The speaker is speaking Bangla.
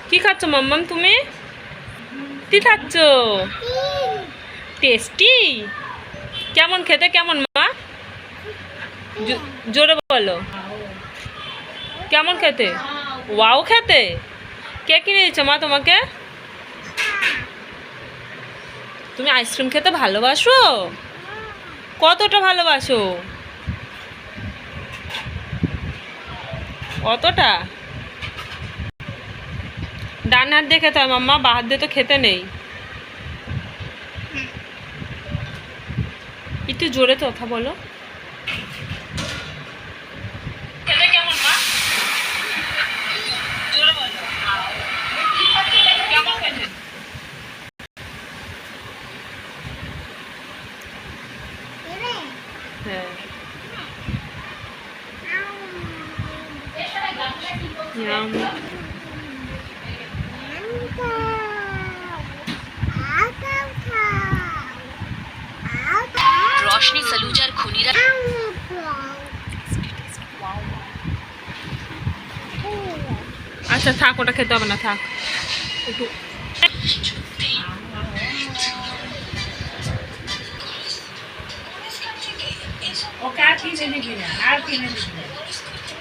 কি খাচ্ছ মাম্মাম তুমি? কি খাচ্ছ? টেস্টি? কেমন খেতে, কেমন মা? জোরে বলো, কেমন খেতে? ওয়াও খেতে? কে কিনে দিচ্ছ মা তোমাকে? তুমি আইসক্রিম খেতে ভালোবাসো? কতটা ভালোবাসো? কতটা? ডান হাত দিয়ে খেতে হয় মাম্মা, বা হাত দিয়ে তো খেতে নেই। একটু জোরে তো কথা বলো। খেতে কেমন মা? জোরে বলো। কেমন খেতে? হ্যাঁ। Yum. रोशनी सलूजार खुनीरा আচ্ছা থাক, ওটা খেতে হবে না, থাক একটু। ওকে আর কিনে দিবি না, আর কিনে দিবি না।